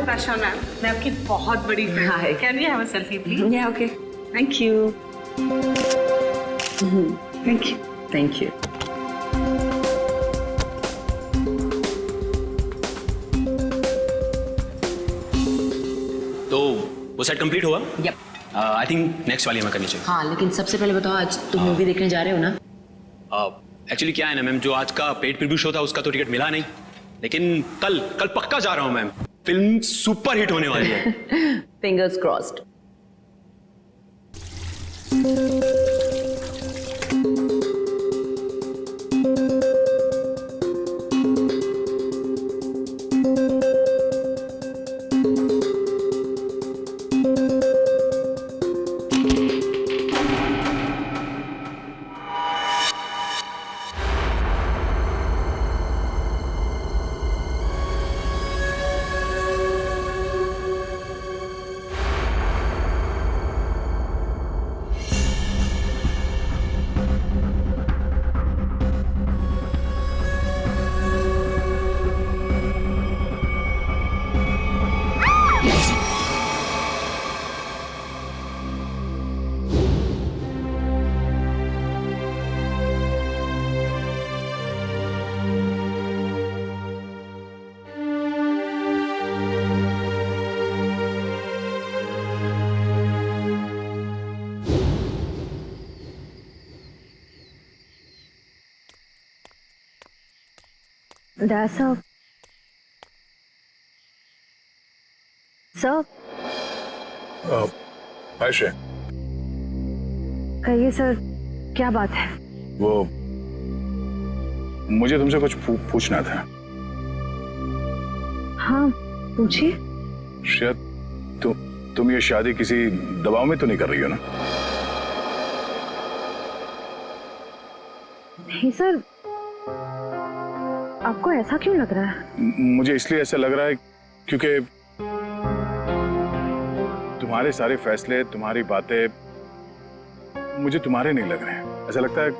प्रशांत ma'am, मैं आपकी बहुत बड़ी फैन Hi. हूँ। Can we have a selfie please? Yeah, okay. Thank you. Thank you. Thank you. तो वो सेट कंप्लीट हुआ? Yep. आई थिंक नेक्स्ट वाली हमें करनी चाहिए। हाँ, लेकिन सबसे पहले बताओ, आज तुम मूवी देखने जा रहे हो ना? एक्चुअली क्या है ना मैम, जो आज का पेड प्रीव्यू शो था उसका तो टिकट मिला नहीं, लेकिन कल पक्का जा रहा हूँ मैम। फिल्म सुपर हिट होने वाली है। Fingers crossed. Dad, sir. Sir, Ayesha, कहिए सर, क्या बात है? वो मुझे तुमसे कुछ पूछना था। हाँ, पूछिए। शायद तुम ये शादी किसी दबाव में तो नहीं कर रही हो ना? नहीं सर, आपको ऐसा क्यों लग रहा है? मुझे इसलिए ऐसा लग रहा है क्योंकि तुम्हारे सारे फैसले, तुम्हारी बातें मुझे तुम्हारे नहीं लग रहे हैं। ऐसा लगता है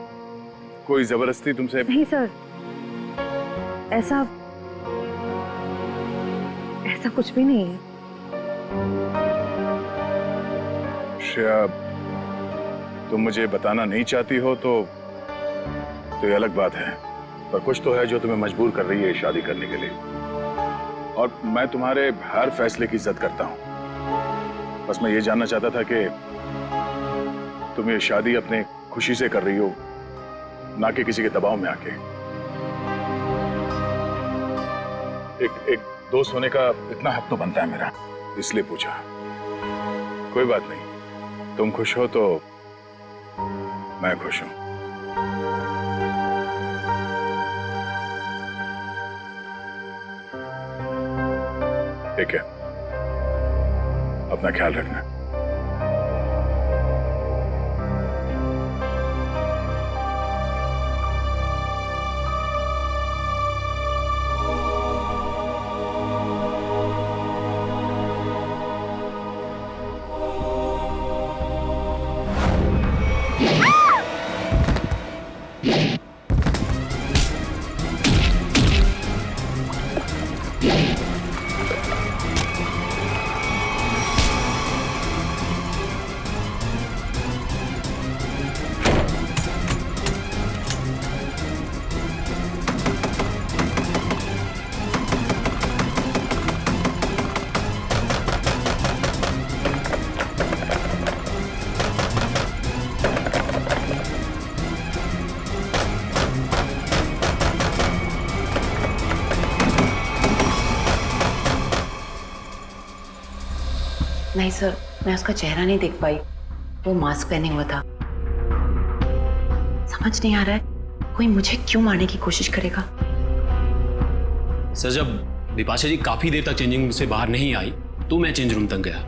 कोई जबरदस्ती तुमसे। नहीं सर, ऐसा कुछ भी नहीं है। श्रेया, तुम मुझे बताना नहीं चाहती हो तो ये अलग बात है, पर कुछ तो है जो तुम्हें मजबूर कर रही है शादी करने के लिए। और मैं तुम्हारे हर फैसले की इज्जत करता हूं। बस मैं ये जानना चाहता था कि तुम ये शादी अपने खुशी से कर रही हो, ना कि किसी के दबाव में आके। एक दोस्त होने का इतना हक तो बनता है मेरा, इसलिए पूछा। कोई बात नहीं, तुम खुश हो तो मैं खुश हूं। ठीक है, अपना ख्याल रखना। नहीं सर, मैं उसका चेहरा नहीं देख पाई। वो मास्क पहने हुआ था। समझ नहीं आ रहा है कोई मुझे क्यों मारने की कोशिश करेगा। सर, जब बिपाशा जी काफी देर तक चेंजिंग रूम से बाहर नहीं आई तो मैं चेंज रूम तक गया।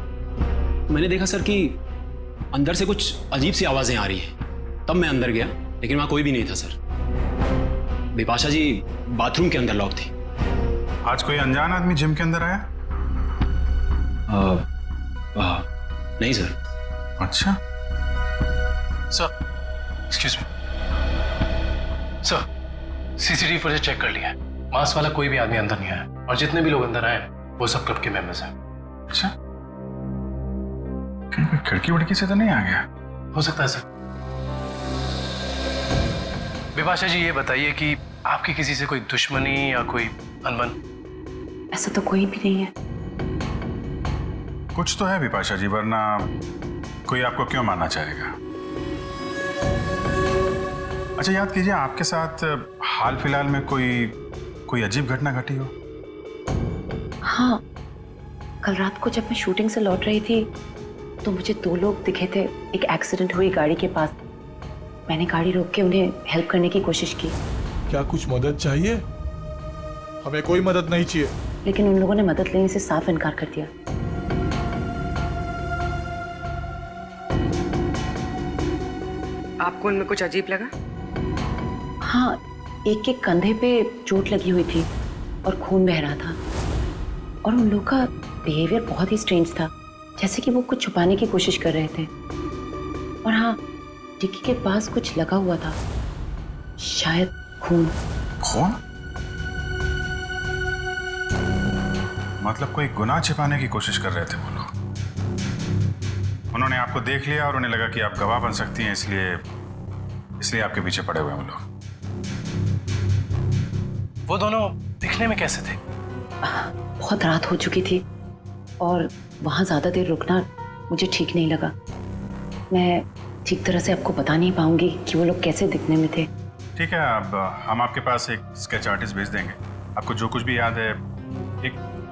मैंने देखा सर कि अंदर से कुछ अजीब सी आवाजें आ रही हैं। तब मैं अंदर गया, लेकिन वहां कोई भी नहीं था सर। बिपाशा जी बाथरूम के अंदर लॉक थी। आज कोई अनजान आदमी जिम के अंदर आया? नहीं सर। अच्छा sir, excuse me sir, CCTV footage check कर लिया है। मास्क वाला कोई भी आदमी अंदर नहीं आया, और जितने भी लोग अंदर आए वो सब क्लब के मेंबर्स हैं। अच्छा, कहीं कोई खिड़की उड़की से तो नहीं आ गया? हो सकता है सर। विपाशा जी ये बताइए कि आपकी किसी से कोई दुश्मनी या कोई अनबन? ऐसा तो कोई भी नहीं है। कुछ तो है विपाशा जी, वरना कोई आपको क्यों मानना चाहेगा? अच्छा याद कीजिए, आपके साथ हाल फिलहाल में कोई अजीब घटना घटी हो? हाँ, कल रात को जब मैं शूटिंग से लौट रही थी तो मुझे 2 लोग दिखे थे एक एक्सीडेंट हुई गाड़ी के पास। मैंने गाड़ी रोक के उन्हें हेल्प करने की कोशिश की। क्या कुछ मदद चाहिए? हमें कोई मदद नहीं चाहिए। लेकिन उन लोगों ने मदद लेने से साफ इनकार कर दिया। आपको उनमें कुछ अजीब लगा? हाँ, एक के कंधे पे चोट लगी हुई थी और खून बह रहा था। और उन लोगों का बिहेवियर बहुत ही स्ट्रेंज था, जैसे कि वो कुछ छुपाने की कोशिश कर रहे थे। और हाँ, डिक्की के पास कुछ लगा हुआ था, शायद खून। खून? मतलब कोई गुनाह छिपाने की कोशिश कर रहे थे वो लोग। उन्होंने आपको देख लिया और उन्हें लगा कि आप गवाह बन सकती हैं, इसलिए आपके पीछे पड़े हुए हैं वो लोग। वो दोनों दिखने में कैसे थे? बहुत रात हो चुकी थी और वहाँ ज्यादा देर रुकना मुझे ठीक नहीं लगा। मैं ठीक तरह से आपको बता नहीं पाऊंगी कि वो लोग कैसे दिखने में थे। ठीक है, अब हम आपके पास एक स्केच आर्टिस्ट भेज देंगे। आपको जो कुछ भी याद है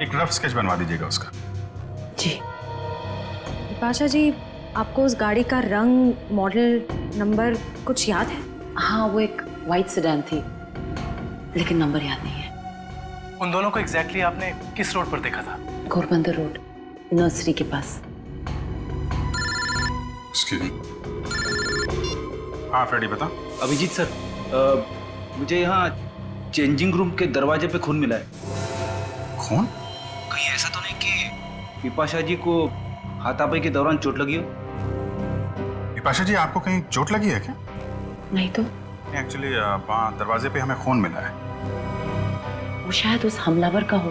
एक रफ स्केच बनवा दीजिएगा उसका। जी। विपाशा जी, आपको उस गाड़ी का रंग, मॉडल, नंबर कुछ याद है? हाँ, वो एक वाइट सेडान थी, लेकिन नंबर याद नहीं है। उन दोनों को एग्जैक्टली आपने किस रोड पर देखा था? घोरबंदर रोड, नर्सरी के पास। हाँ फ्रेडी बता। अभिजीत सर, मुझे यहाँ चेंजिंग रूम के दरवाजे पे खून मिला है। खून? कहीं ऐसा तो नहीं कि विपाशा जी को हाथापाई के दौरान चोट लगी हो? विपाशा जी, आपको कहीं चोट लगी है क्या? नहीं तो। एक्चुअली वहाँ दरवाजे पे हमें खून मिला है। वो शायद उस हमलावर का हो।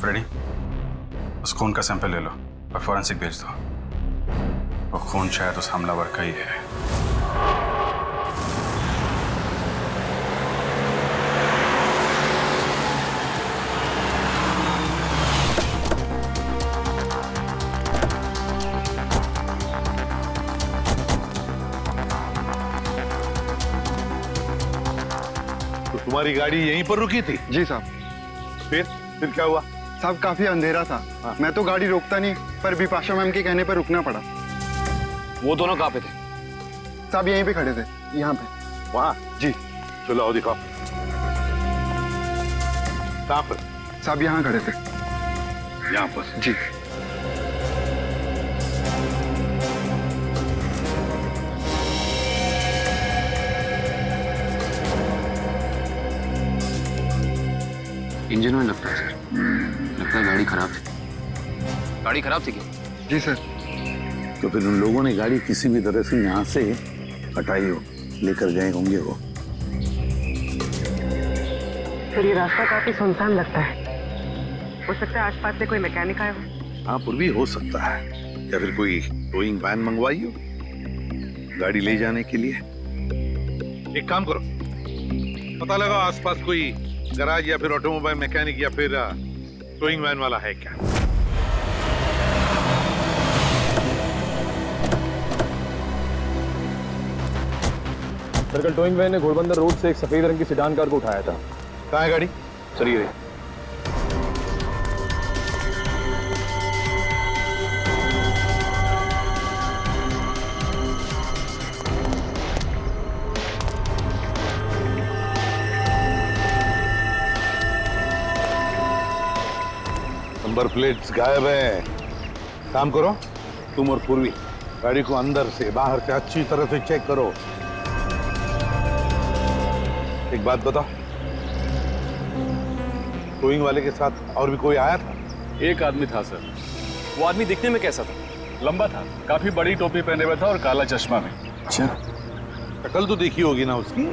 फ्रेडी, उस खून का सैंपल ले लो और फॉरेंसिक भेज दो। वो खून शायद उस हमलावर का ही है। तो तुम्हारी गाड़ी यहीं पर रुकी थी? जी साहब। फिर क्या हुआ? साहब काफी अंधेरा था। मैं तो गाड़ी रोकता नहीं, पर विपाशा मैम के कहने पर रुकना पड़ा। वो दोनों कहाँ पे थे? साहब यहीं पे खड़े थे, यहाँ पे। वहाँ? जी। चलो आओ दिखाओ। कहाँ पर? साहब यहाँ खड़े थे। यहाँ पर? जी। इंजन में लगता है सर। लगता है गाड़ी खराब थी। गाड़ी खराब थी क्या? जी सर। तो फिर उन लोगों ने गाड़ी किसी भी तरह से यहाँ से हटाई हो, लेकर गए होंगे वो। फिर ये रास्ता काफी सुनसान लगता है। हो सकता है आसपास से कोई मैकेनिक आया हो। हाँ, पूर्वी हो सकता है, या फिर कोई टोइंग वैन मंगवाई हो गाड़ी ले जाने के लिए। एक काम करो, पता लगाओ आसपास कोई गराज या फिर ऑटोमोबाइल मैकेनिक या फिर टोइंग वैन वाला है क्या। सर, कल टोइंग वैन ने घोड़बंदर रोड से एक सफेद रंग की सेडान कार को उठाया था। कहाँ है गाड़ी? सर ये नंबर प्लेट्स गायब है। काम करो, तुम और पूर्वी गाड़ी को अंदर से बाहर से अच्छी तरह से चेक करो। एक बात बताओ, टोइंग वाले के साथ और भी कोई आया था? एक आदमी था सर। वो आदमी दिखने में कैसा था? लंबा था, काफी बड़ी टोपी पहने हुआ था और काला चश्मा भी। अच्छा, शक्ल तो देखी होगी ना उसकी?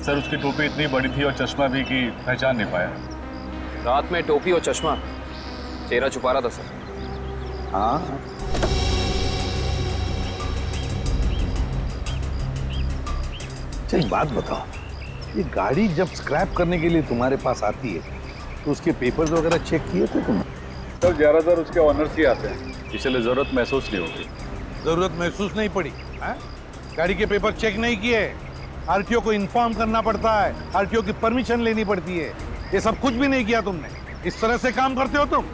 सर उसकी टोपी इतनी बड़ी थी और चश्मा भी कि पहचान नहीं पाया। रात में टोपी और चश्मा, चेहरा छुपा रहा था सर। हाँ, एक बात बताओ, ये गाड़ी जब स्क्रैप करने के लिए तुम्हारे पास आती है तो उसके पेपर्स वगैरह चेक किए थे तुमने? सर ज्यादातर उसके ऑनर्स ही आते हैं, इसलिए जरूरत महसूस नहीं होगी। जरूरत महसूस नहीं पड़ी है? गाड़ी के पेपर चेक नहीं किए? आरटीओ को इन्फॉर्म करना पड़ता है, आरटीओ की परमिशन लेनी पड़ती है, ये सब कुछ भी नहीं किया तुमने। इस तरह से काम करते हो तुम?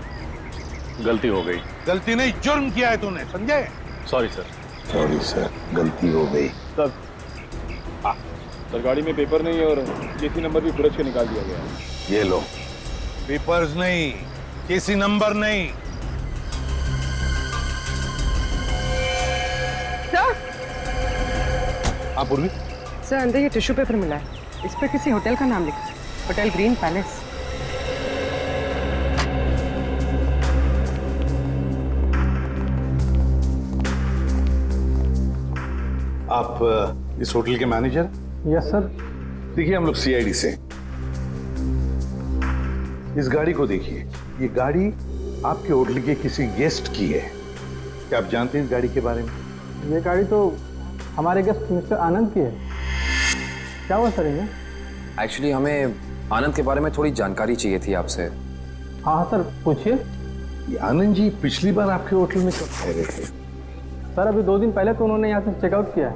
गलती हो गई। गलती नहीं, जुर्म किया है तूने, समझे? Sorry sir. सॉरी सर, गलती हो गई। सर सर गाड़ी में पेपर नहीं है और केसी नंबर भी बुरज के निकाल दिया गया है। ये लो, पेपर्स नहीं, केसी नंबर नहीं। सर, आप पूर्वी? सर अंदर ये टिश्यू पेपर मिला है, इस पर किसी होटल का नाम लिखा है, होटल ग्रीन पैलेस। आप इस होटल के मैनेजर? Yes sir. देखिए, हम लोग सीआईडी से। इस गाड़ी को देखिए, ये गाड़ी आपके होटल के किसी गेस्ट की है। क्या आप जानते हैं इस गाड़ी के बारे में? ये गाड़ी तो हमारे गेस्ट मिस्टर आनंद की है। क्या हुआ सर इन्हें? एक्चुअली हमें आनंद के बारे में थोड़ी जानकारी चाहिए थी आपसे। हाँ सर, पूछिए। ये आनंद जी पिछली बार आपके होटल में कब ठहरे थे? सर अभी 2 दिन पहले तो उन्होंने यहाँ से चेकआउट किया है।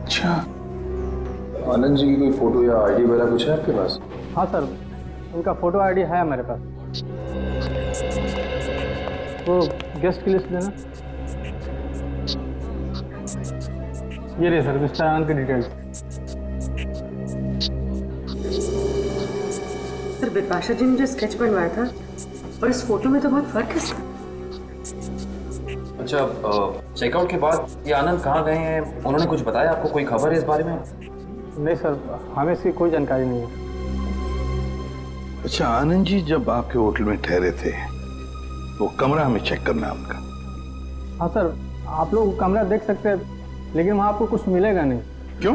अच्छा, आनंद जी की कोई फोटो या आईडी वगैरह कुछ है आपके पास? हाँ सर, उनका फोटो आईडी है हमारे पास। वो गेस्ट की लिस्ट देना। ये रही सर मिस्टर आनंद की डिटेल्स। सर बिपाशा जी ने जो स्केच बनवाया था और इस फोटो में तो बहुत फर्क है सर। अच्छा, चेकआउट के बाद ये आनंद कहाँ गए हैं, उन्होंने कुछ बताया आपको? कोई खबर है इस बारे में? नहीं सर, हमें इसकी कोई जानकारी नहीं है। अच्छा, आनंद जी जब आपके होटल में ठहरे थे वो कमरा हमें चेक करना है उनका। हाँ सर, आप लोग कमरा देख सकते हैं, लेकिन वहाँ आपको कुछ मिलेगा नहीं। क्यों?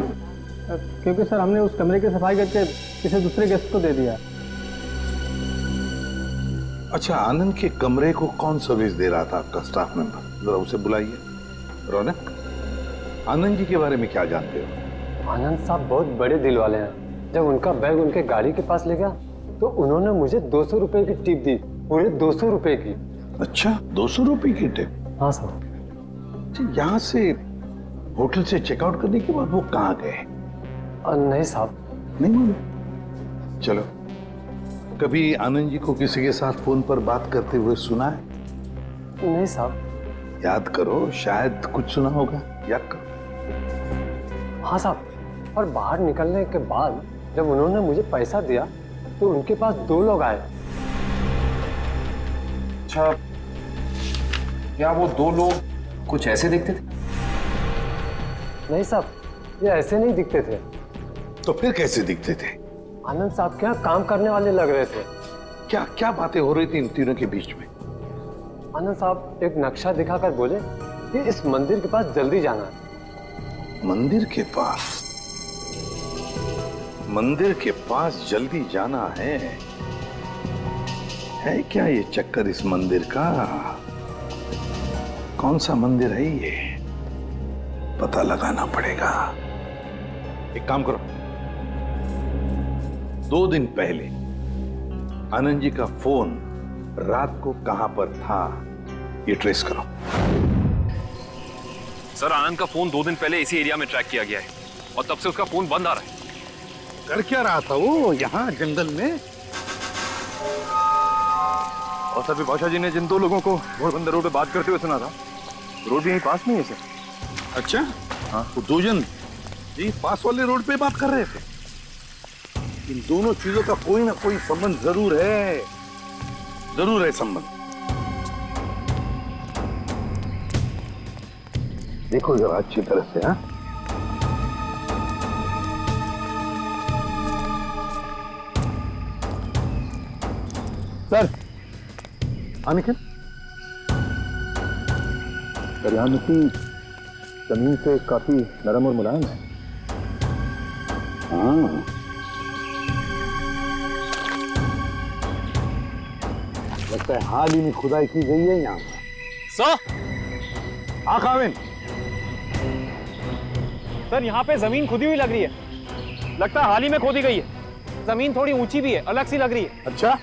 क्योंकि सर हमने उस कमरे की सफाई करके किसी दूसरे गेस्ट को दे दिया। अच्छा, आनंद के कमरे को कौन सर्विस दे रहा था आपका स्टाफ मेंबर? जरा उसे बुलाइए। रौनक, आनंद जी के बारे में क्या जानते हो? आनंद साहब बहुत बड़े दिल वाले हैं। जब उनका बैग उनके गाड़ी के पास ले गया तो उन्होंने मुझे 200 रुपए की टिप दी, पूरे 200 रुपए की। अच्छा, 200 रुपए की टिप? हाँ सर। अच्छा, यहाँ से होटल से चेकआउट करने के बाद वो कहाँ गए? नहीं साहब। नहीं मालूम? चलो, कभी आनंद जी को किसी के साथ फोन पर बात करते हुए सुना है? नहीं साहब। याद करो, शायद कुछ सुना होगा, याद करो। हाँ साहब, और बाहर निकलने के बाद जब उन्होंने मुझे पैसा दिया तो उनके पास 2 लोग आए। अच्छा, क्या वो 2 लोग कुछ ऐसे दिखते थे? नहीं साहब, ये ऐसे नहीं दिखते थे। तो फिर कैसे दिखते थे? आनंद साहब के यहाँ काम करने वाले लग रहे थे। क्या क्या बातें हो रही थी इन तीनों के बीच में? आनंद साहब एक नक्शा दिखाकर बोले कि इस मंदिर के पास जल्दी जाना है। मंदिर के पास? मंदिर के पास जल्दी जाना है क्या ये चक्कर इस मंदिर का? कौन सा मंदिर है ये? पता लगाना पड़ेगा। एक काम करो, 2 दिन पहले आनंद जी का फोन रात को कहां पर था ये ट्रेस करो। सर आनंद का फोन 2 दिन पहले इसी एरिया में ट्रैक किया गया है और तब से उसका फोन बंद आ रहा है। कर क्या रहा था वो यहाँ जंगल में? और सर बिपाशा जी ने जिन 2 लोगों को घोड़बंदर रोड पे बात करते हुए सुना था, रोड भी यहीं पास में है सर। अच्छा, हाँ, वो 2 जन जी पास वाले रोड पे बात कर रहे थे। इन दोनों चीजों का कोई ना कोई संबंध जरूर है संबंध। देखो जरा अच्छी तरह से। हाँ, सर निखिल सर, यहाँ मिट्टी जमीन से काफी नरम और मुलायम है। हाँ, लगता है हाल ही में खुदाई की गई है यहाँ पर। हाँ काविन। सर यहाँ पे जमीन खुदी हुई लग रही है, लगता है हाल ही में खोदी गई है। जमीन थोड़ी ऊंची भी है, अलग सी लग रही है। अच्छा,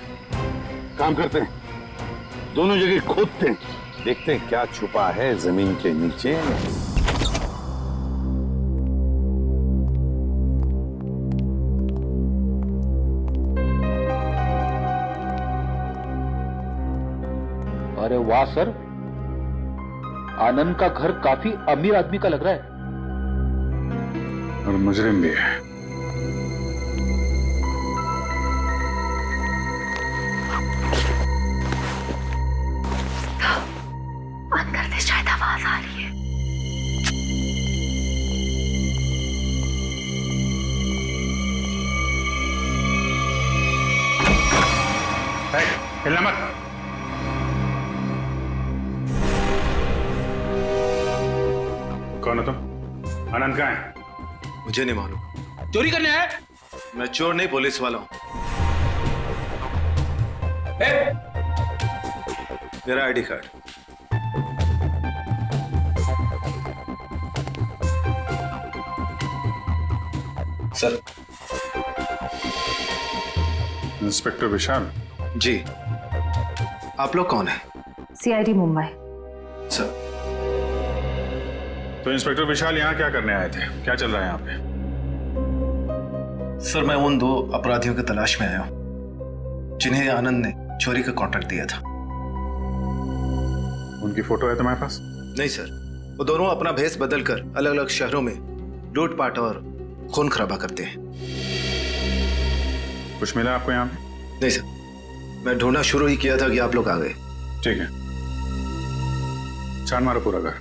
काम करते हैं, दोनों जगह खोदते हैं, देखते हैं क्या छुपा है जमीन के नीचे। अरे वाह सर, आनंद का घर काफी अमीर आदमी का लग रहा है। और मुजरिम भी है। अंदर से शायद आवाज आ रही है। हिलना मत। कौन हो तुम? आनंद कहाँ है? मुझे नहीं मालूम। चोरी करने आए? मैं चोर नहीं, पुलिस वाला हूं। मेरा आईडी कार्ड। सर। इंस्पेक्टर विशाल। जी, आप लोग कौन हैं? सीआईडी मुंबई। सर। तो इंस्पेक्टर विशाल यहाँ क्या करने आए थे? क्या चल रहा है यहाँ पे? सर, मैं उन 2 अपराधियों की तलाश में आया हूं जिन्हें आनंद ने चोरी का कॉन्ट्रैक्ट दिया था। उनकी फोटो है तुम्हारे पास? नहीं सर, वो दोनों अपना भेष बदलकर अलग अलग शहरों में लूटपाट और खून खराबा करते हैं। कुछ मिला आपको यहाँ पे? नहीं सर, मैं ढूंढना शुरू ही किया था कि आप लोग आ गए। ठीक है, छान मारो पूरा घर।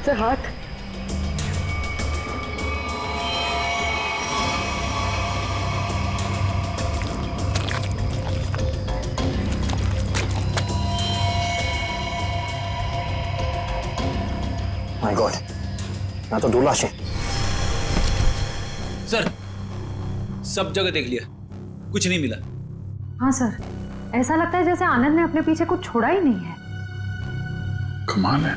सर हाथ। माय गॉड, ना तो 2 लाशें। सर, सब जगह देख लिया, कुछ नहीं मिला। हाँ सर, ऐसा लगता है जैसे आनंद ने अपने पीछे कुछ छोड़ा ही नहीं है। कमाल है।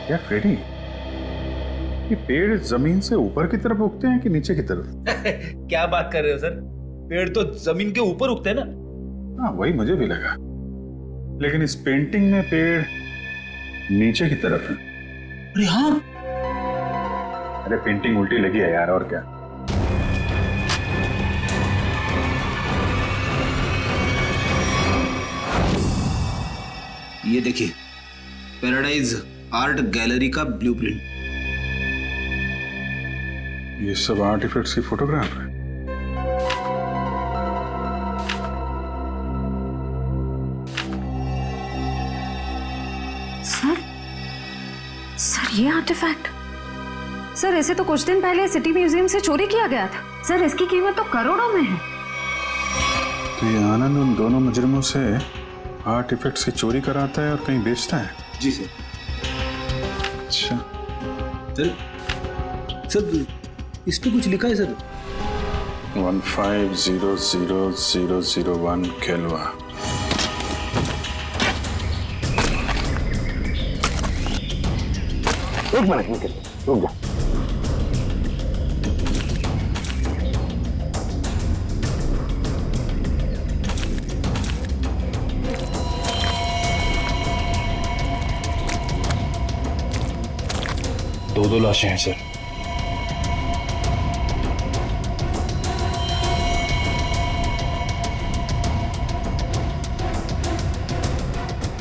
क्या फ्रेडी, ये पेड़ जमीन से ऊपर की तरफ उगते हैं कि नीचे की तरफ? क्या बात कर रहे हो सर, पेड़ तो जमीन के ऊपर उगते हैं ना। हाँ, वही मुझे भी लगा, लेकिन इस पेंटिंग में पेड़ नीचे की तरफ है। अरे हाँ, अरे पेंटिंग उल्टी लगी है यार, और क्या। ये देखिए, पैराडाइज आर्ट गैलरी का ब्लूप्रिंट। ये सब आर्टिफैक्ट्स की फोटोग्राफ है। सर ये आर्टिफैक्ट, सर इसे तो कुछ दिन पहले सिटी म्यूजियम से चोरी किया गया था। सर इसकी कीमत तो करोड़ों में है। तो ये आनंद उन दोनों मुजरिमों से आर्टिफैक्ट्स की चोरी कराता है और कहीं बेचता है? जी सर। अच्छा सर, इस पे कुछ लिखा है सर। 15000001 केल्वा। एक मिनट निकल, रुक जा। दो लाशें हैं सर।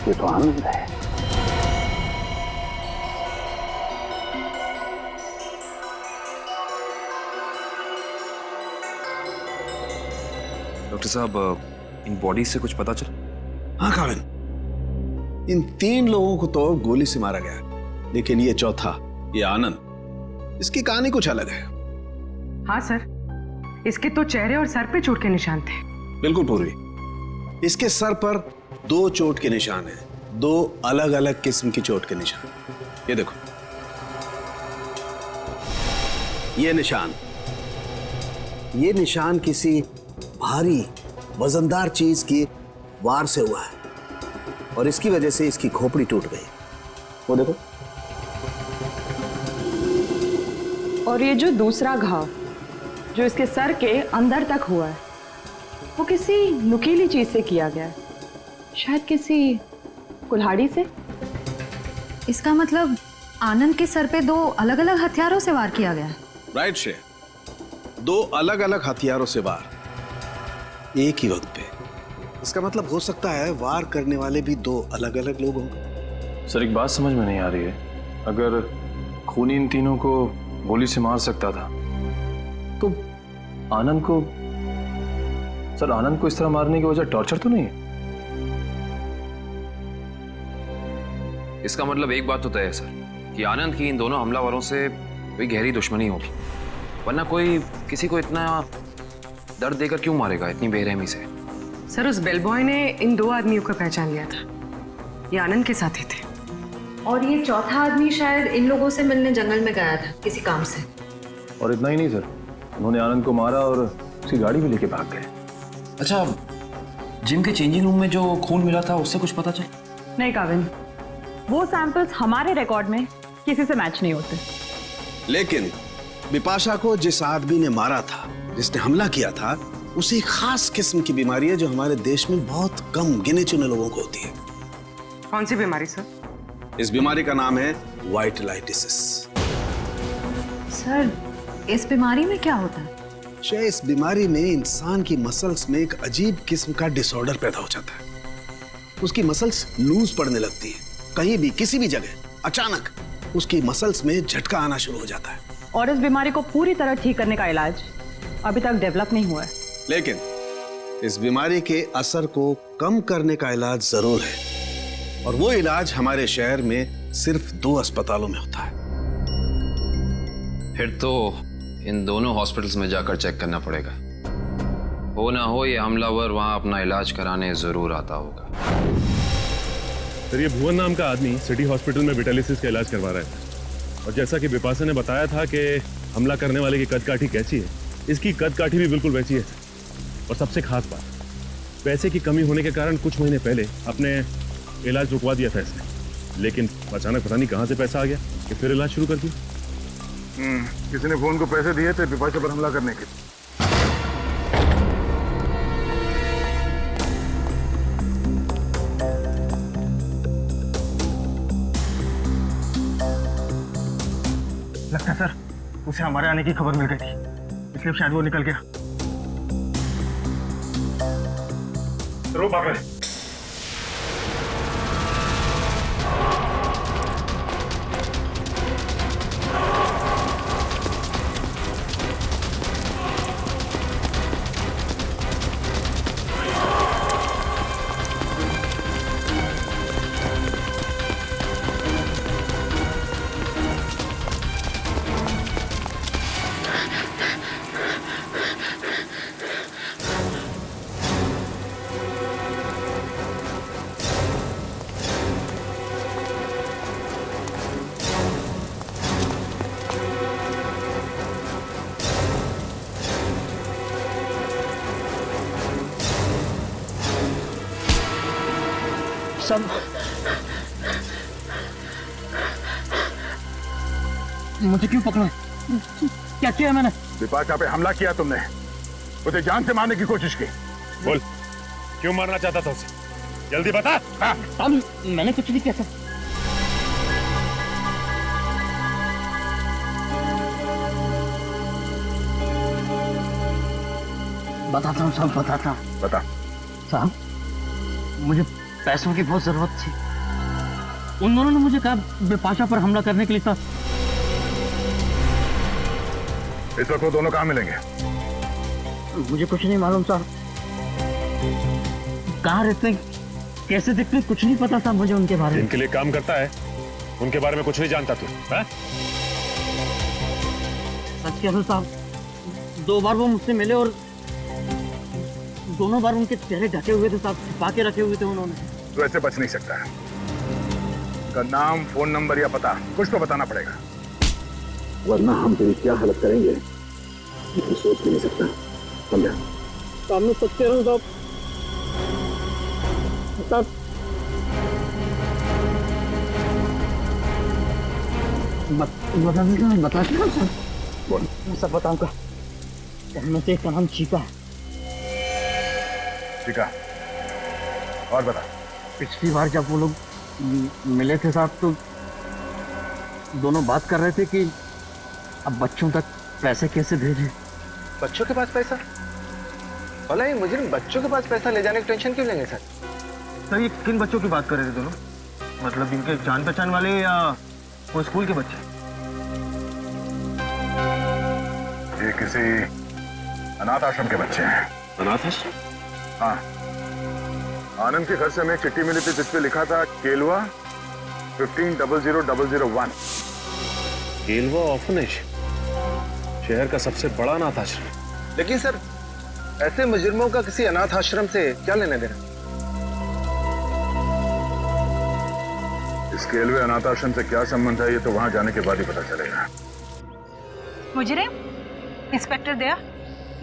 ये तो आनंद है। डॉक्टर साहब, इन बॉडी से कुछ पता चला? हाँ काविन, इन 3 लोगों को तो गोली से मारा गया, लेकिन ये चौथा, ये आनंद, इसकी कहानी कुछ अलग है। हाँ सर, इसके तो चेहरे और सर पे चोट के निशान थे। बिल्कुल पूर्वी, इसके सर पर 2 चोट के निशान हैं, 2 अलग अलग किस्म की चोट के निशान। ये देखो, ये निशान किसी भारी वजनदार चीज की वार से हुआ है और इसकी वजह से इसकी खोपड़ी टूट गई। वो देखो। और ये जो दूसरा घाव जो इसके सर के अंदर तक हुआ है, वो किसी नुकीली चीज से किया गया है, शायद किसी कुल्हाड़ी से। इसका मतलब आनंद के सर पे 2 अलग अलग हथियारों से वार किया गया है। राइट श्रेया, 2 अलग अलग हथियारों से वार एक ही वक्त पे। इसका मतलब हो सकता है वार करने वाले भी 2 अलग अलग लोग होंगे। सर एक बात समझ में नहीं आ रही है, अगर खूनी इन तीनों को गोली से मार सकता था तो आनंद को, सर आनंद को इस तरह मारने की वजह टॉर्चर तो नहीं है? इसका मतलब एक बात तो तय है सर कि आनंद की इन दोनों हमलावरों से कोई गहरी दुश्मनी होगी, वरना कोई किसी को इतना दर्द देकर क्यों मारेगा इतनी बेरहमी से? सर उस बेल बॉय ने इन 2 आदमियों को पहचान लिया था, ये आनंद के साथी थे। और ये चौथा आदमी शायद इन लोगों से मिलने जंगल में गया था किसी काम से। और इतना ही नहीं सर, उन्होंने आनंद को मारा और उसकी गाड़ी भी लेके भाग गए। अच्छा, जिम के चेंजिंग रूम में जो खून मिला था उससे कुछ पता चला? नहीं काविन, वो सैंपल्स हमारे रिकॉर्ड में किसी से मैच नहीं होते। लेकिन बिपाशा को जिस आदमी ने मारा था, जिसने हमला किया था, उसे एक खास किस्म की बीमारी है जो हमारे देश में बहुत कम गिने चुने लोगों को होती है। कौन सी बीमारी सर? इस बीमारी का नाम है वाइटलाइटिस। सर इस बीमारी में क्या होता है? इस बीमारी में इंसान की मसल्स में एक अजीब किस्म का डिसऑर्डर पैदा हो जाता है। उसकी मसल्स लूज पड़ने लगती है, कहीं भी किसी भी जगह अचानक उसकी मसल्स में झटका आना शुरू हो जाता है। और इस बीमारी को पूरी तरह ठीक करने का इलाज अभी तक डेवलप नहीं हुआ है। लेकिन इस बीमारी के असर को कम करने का इलाज जरूर है, और वो इलाज हमारे शहर में सिर्फ 2 अस्पतालों में होता है। फिर तो इन दोनों हॉस्पिटल्स में जाकर चेक करना पड़ेगा। हो ना हो ये हमलावर वहां अपना इलाज कराने जरूर आता होगा। सर ये भुवन नाम का आदमी सिटी हॉस्पिटल में विटालिसिस का इलाज करवा रहा है, और जैसा कि बिपाशा ने बताया था कि हमला करने वाले की कदकाठी कैसी है, इसकी कदकाठी भी बिल्कुल वैसी है। और सबसे खास बात, पैसे की कमी होने के कारण कुछ महीने पहले अपने इलाज रुकवा दिया था इसने, लेकिन अचानक पता नहीं कहाँ से पैसा आ गया कि फिर इलाज शुरू कर दिया। किसी ने फोन को पैसे दिए थे बिपाशा पर हमला करने के। लगता है सर उसे हमारे आने की खबर मिल गई थी, इसलिए शायद वो निकल गया। रो भाग रहे। सब मुझे क्यों पकड़ा है? क्या किया मैंने? बिपाशा पे हमला किया तुमने, उसे जान से मारने की कोशिश की। बोल, क्यों मारना चाहता था उसे? जल्दी बता। हाँ। मैंने कुछ नहीं किया सर। बताता हूँ साहब, बताता हूँ। बता। साहब, मुझे पैसों की बहुत जरूरत थी। उन दोनों ने मुझे कहा बिपाशा पर हमला करने के लिए था। इस वक्त वो दोनों कहाँ मिलेंगे? मुझे कुछ नहीं मालूम साहब, कहाँ रहते हैं, कैसे दिखते हैं, कुछ नहीं पता था मुझे उनके बारे में। इनके लिए काम करता है, उनके बारे में कुछ नहीं जानता तू? हाँ? सच कह रहा हूं साहब, 2 बार वो मुझसे मिले और दोनों बार उनके चेहरे ढके हुए थे साहब, छिपा के रखे हुए थे उन्होंने। तू ऐसे बच नहीं सकता है। उनका नाम, फोन नंबर या पता कुछ तो बताना पड़ेगा, वरना हम तेरी क्या हालत करेंगे ये सोच भी नहीं सकता। समझा? सामने सच कह रहा हूँ साहब। साहब, बता सर। बोल। मैं सब बताऊंगा। उनमें से एक का नाम चीका है। ठीक है, और बता। पिछली बार जब वो लोग मिले थे साहब, तो दोनों बात कर रहे थे कि अब बच्चों तक पैसे कैसे भेजें। बच्चों के पास पैसा? भला ये मुजरिम बच्चों के पास पैसा ले जाने की टेंशन क्यों लेंगे सर? सर, ये किन बच्चों की बात कर रहे थे दोनों? मतलब इनके जान पहचान वाले या वो स्कूल के बच्चे? ये किसी अनाथ आश्रम के बच्चे हैं। अनाथ आश्रम? हाँ, आनंद के घर से हमें एक चिट्ठी मिली थी जिसपे लिखा था केलवा 150001। केलवा ऑर्फनेज, शहर का सबसे बड़ा अनाथ आश्रम। लेकिन सर, ऐसे मुजरिमों का किसी अनाथ आश्रम से क्या लेने देना? इस केलवे अनाथ आश्रम से क्या संबंध है ये तो वहां जाने के बाद ही पता चलेगा। मुजरिम? इंस्पेक्टर दया,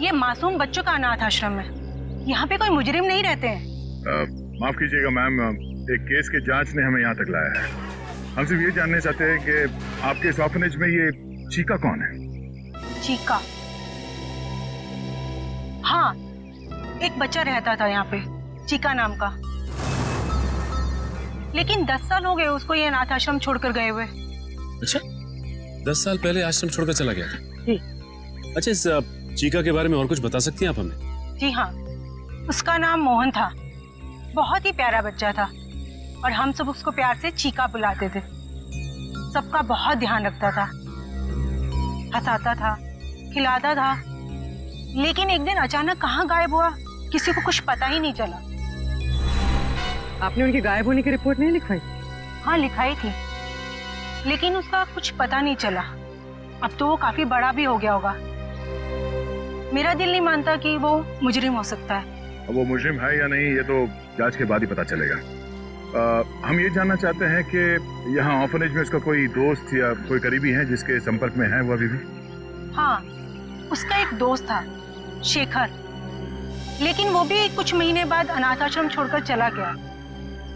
ये मासूम बच्चों का अनाथ आश्रम है, यहाँ पे कोई मुजरिम नहीं रहते हैं। माफ कीजिएगा मैम, एक केस के जांच ने हमें यहाँ तक लाया है। हम सिर्फ ये जानना चाहते हैं कि आपके इस ऑर्फनेज में ये चीका कौन है? चीका? हाँ, एक बच्चा रहता था यहाँ पे, चीका नाम का। लेकिन 10 साल हो गए उसको ये अनाथ आश्रम छोड़कर गए हुए। अच्छा, 10 साल पहले आश्रम छोड़कर चला गया था? जी। अच्छा, इस चीका के बारे में और कुछ बता सकती हैं आप हमें? जी हाँ, उसका नाम मोहन था, बहुत ही प्यारा बच्चा था और हम सब उसको प्यार से चीका बुलाते थे। सबका बहुत ध्यान रखता था, हंसाता था, खिलाता था। लेकिन एक दिन अचानक कहाँ गायब हुआ, किसी को कुछ पता ही नहीं चला। आपने उनके गायब होने की रिपोर्ट नहीं लिखवाई? हाँ, लिखाई थी, लेकिन उसका कुछ पता नहीं चला। अब तो वो काफी बड़ा भी हो गया होगा। मेरा दिल नहीं मानता कि वो मुजरिम हो सकता है। अब वो मुजरिम है या नहीं ये तो जांच के बाद ही पता चलेगा। हम ये जानना चाहते हैं कि यहाँ ऑर्फनेज में उसका कोई दोस्त या कोई करीबी है जिसके संपर्क में है वो अभी भी? हाँ, उसका एक दोस्त था, शेखर, लेकिन वो भी कुछ महीने बाद अनाथ आश्रम छोड़कर चला गया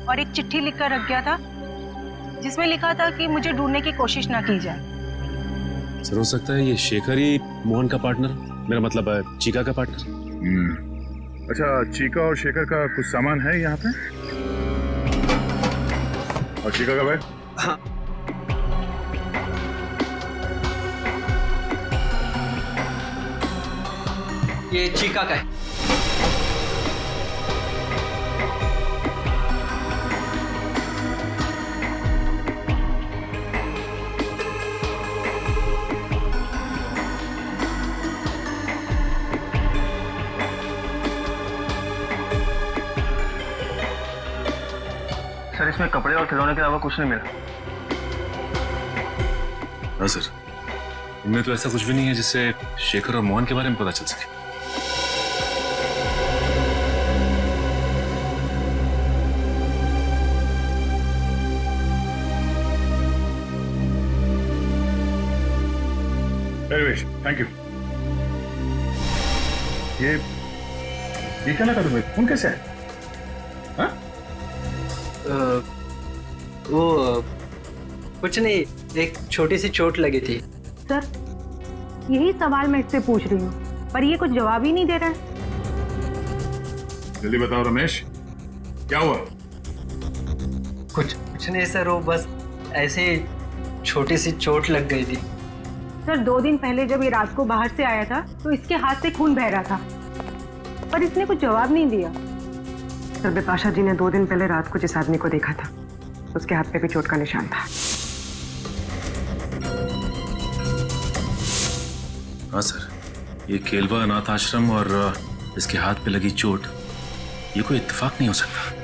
और एक चिट्ठी लिखकर रख गया था जिसमें लिखा था कि मुझे ढूंढने की कोशिश ना की जाए। सर, हो सकता है ये शेखर ही मोहन का पार्टनर, मेरा मतलब है चीका का पार्टनर। अच्छा, चीका और शेखर का कुछ सामान है यहाँ पे? और चीका का बैग? हाँ। ये चीका का है। सर, इसमें कपड़े और खिलौने के अलावा कुछ नहीं मिला। हाँ सर, इनमें तो ऐसा कुछ भी नहीं है जिससे शेखर और मोहन के बारे में पता चल सके। Thank you. ये क्या लगा तुम्हें? फोन कैसे है? हाँ? कुछ नहीं, एक छोटी सी चोट लगी थी। सर यही सवाल मैं इससे पूछ रही हूँ, पर ये कुछ जवाब ही नहीं दे रहा है। जल्दी बताओ रमेश, क्या हुआ? कुछ नहीं सर, वो बस ऐसे ही छोटी सी चोट लग गई थी। सर 2 दिन पहले जब ये रात को बाहर से आया था तो इसके हाथ से खून बह रहा था, पर इसने कुछ जवाब नहीं दिया। सर बिपाशा जी ने 2 दिन पहले रात को जिस आदमी को देखा था उसके हाथ पे भी चोट का निशान था। हाँ सर, ये केलवा अनाथ आश्रम और इसके हाथ पे लगी चोट, ये कोई इत्तेफाक नहीं हो सकता।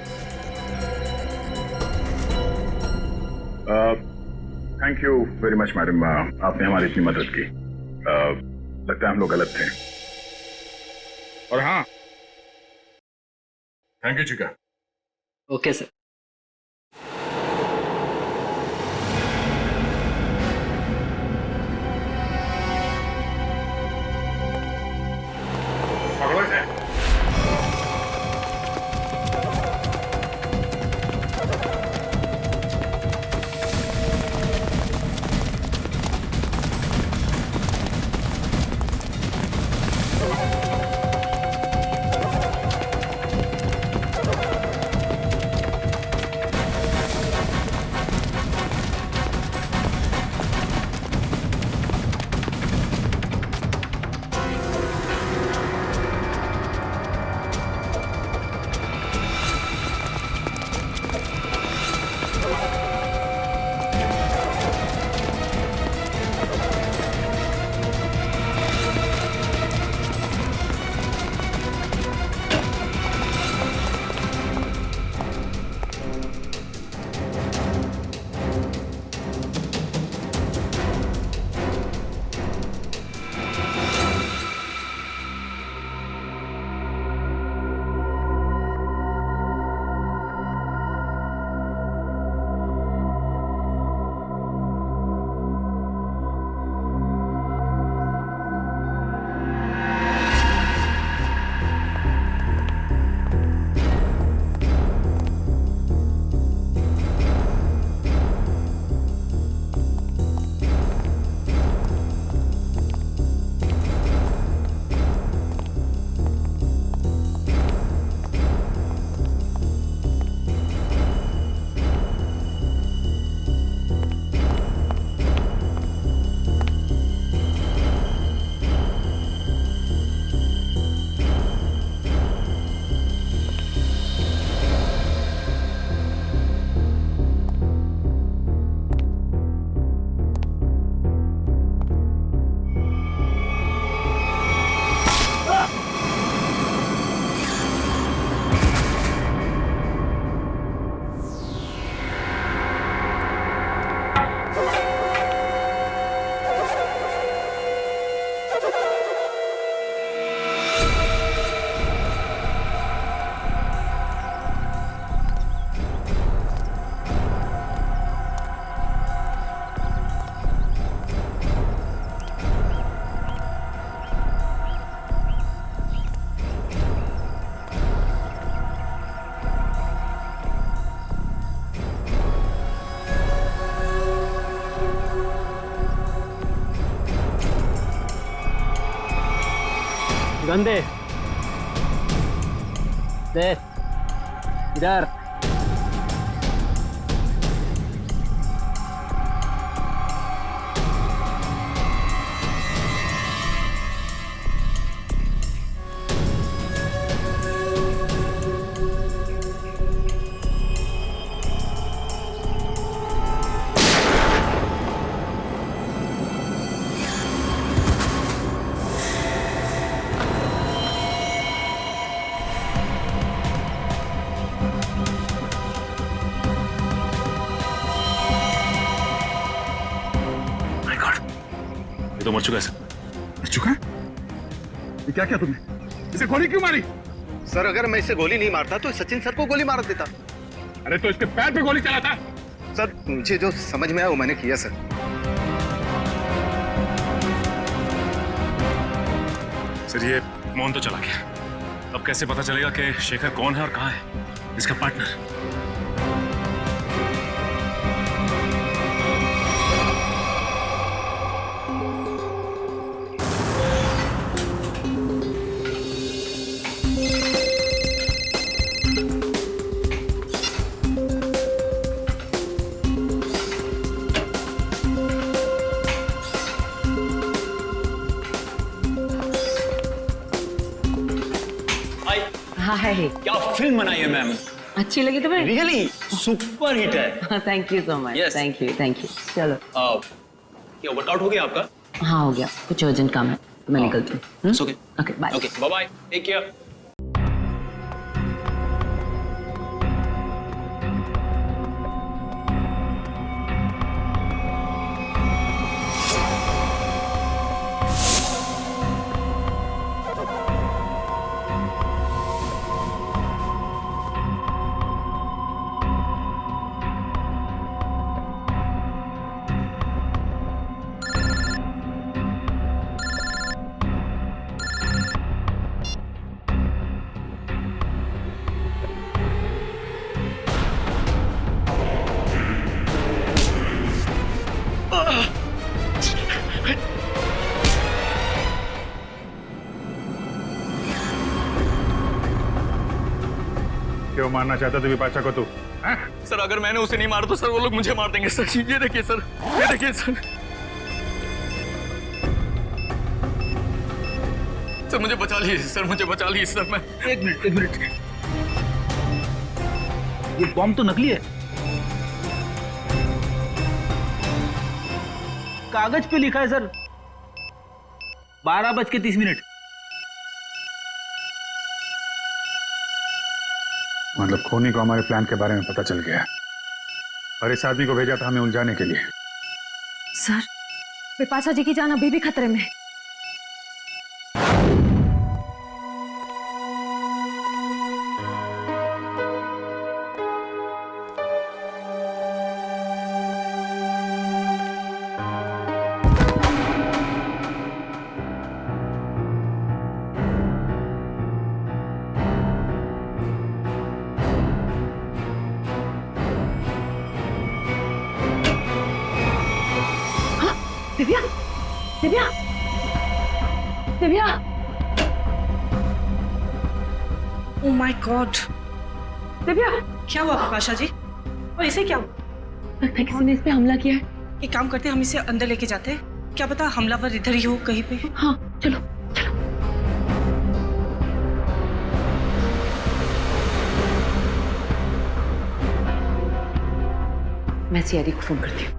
Thank you very much madam, आपने हमारी इतनी मदद की। लगता है हम लोग गलत थे। और हाँ, thank you Chika. Okay sir. पकड़ो इसे। गंदे दे इधर। तो मर चुका है सर। मर चुका है? ये क्या किया तुमने? इसे गोली क्यों मारी? सर अगर मैं इसे गोली नहीं मारता तो सचिन सर को गोली मार देता। अरे तो इसके पैर पे गोली चला था। सर मुझे जो समझ में आया वो मैंने किया सर। सर ये मोहन तो चला गया, अब कैसे पता चलेगा कि शेखर कौन है और कहाँ है इसका पार्टनर? हाय। क्या फिल्म बनाई है मैम। अच्छी लगी तुम्हें? रियली सुपर हिट है। Thank you so much. Thank you. चलो क्या वर्कआउट हो गया आपका? हाँ हो गया, कुछ अर्जेंट काम है तो मैं निकलती हूँ। Okay bye. Okay bye bye, take care. क्यों मारना चाहता तू विपाशा को? तू सर अगर मैंने उसे नहीं मारा तो सर वो लोग मुझे मार देंगे सर। ये देखिए सर, ये देखिए सर। सर मुझे बचा लीजिए सर, मुझे बचा लीजिए सर। मैं एक मिनट। ये बॉम्ब तो नकली है। कागज पे लिखा है सर 12:30। मतलब खूनी को हमारे प्लान के बारे में पता चल गया और इस आदमी को भेजा था हमें उलझाने के लिए। सर, विपाशा जी की जान अभी भी खतरे में है। Divya! Oh my God! Divya! क्या हुआ विपाशा जी? और इसे क्या हुआ? लगता है किसी ने इस पे हमला किया है। एक काम करते हैं, हम इसे अंदर लेके जाते हैं। क्या पता हमलावर इधर ही हो कहीं पे। हाँ चलो। मैं सीआईडी को फोन करती हूँ।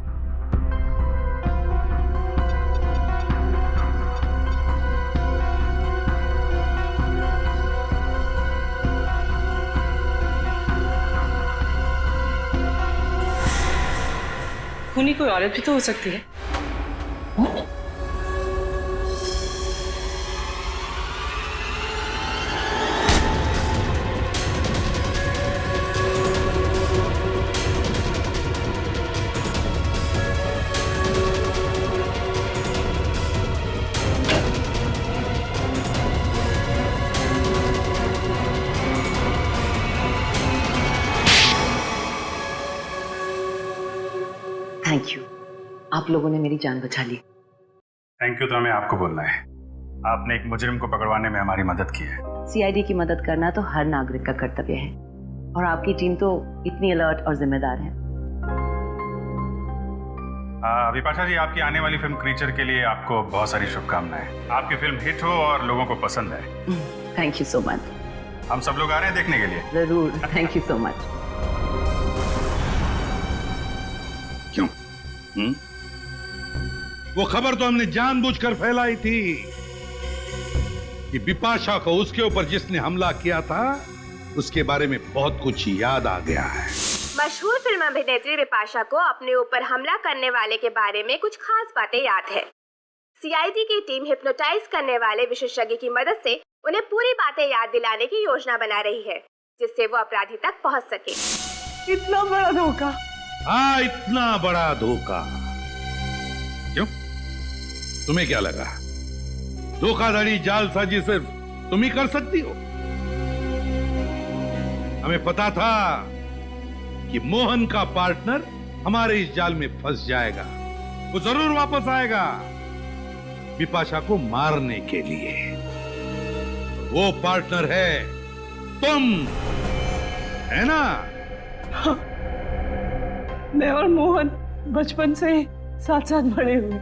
खूनी कोई औरत भी तो हो सकती है। थैंक यू, आप लोगों ने मेरी जान बचा ली। थैंक यू तो हमें आपको बोलना है। आपने एक मुजरिम को पकड़वाने में हमारी मदद की है। सीआईडी की मदद करना तो हर नागरिक का कर्तव्य है और आपकी टीम तो इतनी अलर्ट और जिम्मेदार है। विपाशा जी, आपकी आने वाली फिल्म क्रीचर के लिए आपको बहुत सारी शुभकामनाएं। आपकी फिल्म हिट हो और लोगों को पसंद आए। Thank you so much. हम सब लोग आ रहे हैं देखने के लिए। जरूर, थैंक यू सो मच। क्यों? वो खबर तो हमने जानबूझकर फैलाई थी कि बिपाशा को उसके ऊपर जिसने हमला किया था उसके बारे में बहुत कुछ याद आ गया है। मशहूर फिल्म अभिनेत्री बिपाशा को अपने ऊपर हमला करने वाले के बारे में कुछ खास बातें याद है। सीआईडी की टीम हिप्नोटाइज करने वाले विशेषज्ञ की मदद से उन्हें पूरी बातें याद दिलाने की योजना बना रही है, जिससे वो अपराधी तक पहुंच सके। इतना बड़ा धोखा! हाँ, इतना बड़ा धोखा। क्यों? तुम्हें क्या लगा धोखाधड़ी जालसाजी सिर्फ तुम ही कर सकती हो? हमें पता था कि मोहन का पार्टनर हमारे इस जाल में फंस जाएगा। वो जरूर वापस आएगा बिपाशा को मारने के लिए। वो पार्टनर है तुम, है ना? मैं और मोहन बचपन से साथ साथ बड़े हुए।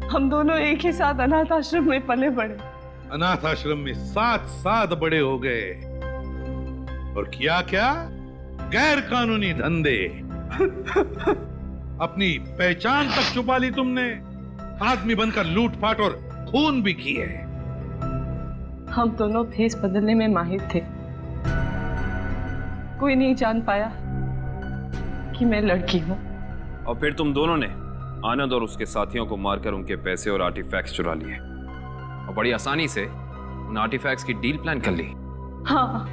हम दोनों एक ही साथ अनाथ आश्रम में पले बड़े। अनाथ आश्रम में साथ साथ बड़े हो गए और किया क्या, गैर कानूनी धंधे। अपनी पहचान तक छुपा ली तुमने, आदमी बनकर लूटपाट और खून भी किए। हम दोनों भेस बदलने में माहिर थे, कोई नहीं जान पाया कि मैं लड़की हूं। और फिर तुम दोनों ने आनंद और उसके साथियों को मारकर उनके पैसे और आर्टिफैक्ट्स चुरा लिए और बड़ी आसानी से उन आर्टिफैक्ट्स की डील प्लान कर ली। हाँ,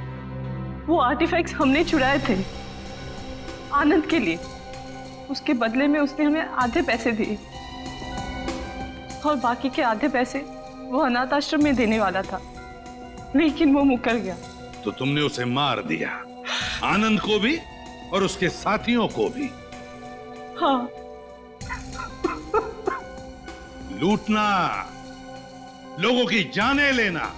वो आर्टिफैक्ट्स हमने चुराए थे आनंद के लिए। उसके बदले में उसने हमें आधे पैसे दिए और बाकी के आधे पैसे वो अनाथ आश्रम में देने वाला था, लेकिन वो मुकर गया। तो तुमने उसे मार दिया, आनंद को भी और उसके साथियों को भी। हाँ। लूटना, लोगों की जानें लेना,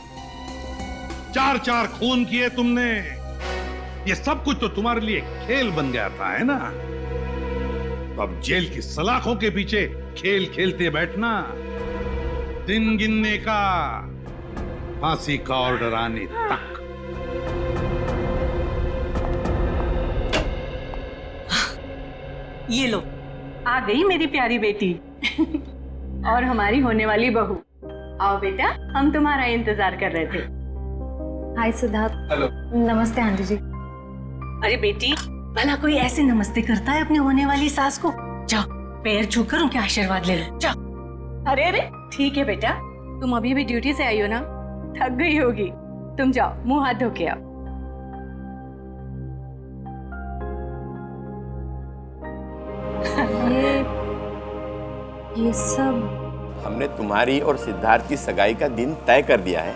4-4 खून किए तुमने। ये सब कुछ तो तुम्हारे लिए खेल बन गया था, है ना? तो अब जेल की सलाखों के पीछे खेल खेलते बैठना, दिन गिनने का, फांसी का ऑर्डर आने तक। ये लो, आ गई मेरी प्यारी बेटी और हमारी होने वाली बहू। आओ बेटा, हम तुम्हारा इंतजार कर रहे थे। हाय सिद्धार्थ। हेलो। नमस्ते आंटी जी। अरे बेटी, भला कोई ऐसे नमस्ते करता है अपनी होने वाली सास को? जाओ, पैर छूकर उनके आशीर्वाद ले लो, जाओ। अरे अरे, ठीक है बेटा, तुम अभी भी ड्यूटी से आई हो ना, थक गई होगी। तुम जाओ, मुंह हाथ धो के आओ। ये सब हमने तुम्हारी और सिद्धार्थ की सगाई का दिन तय कर दिया है।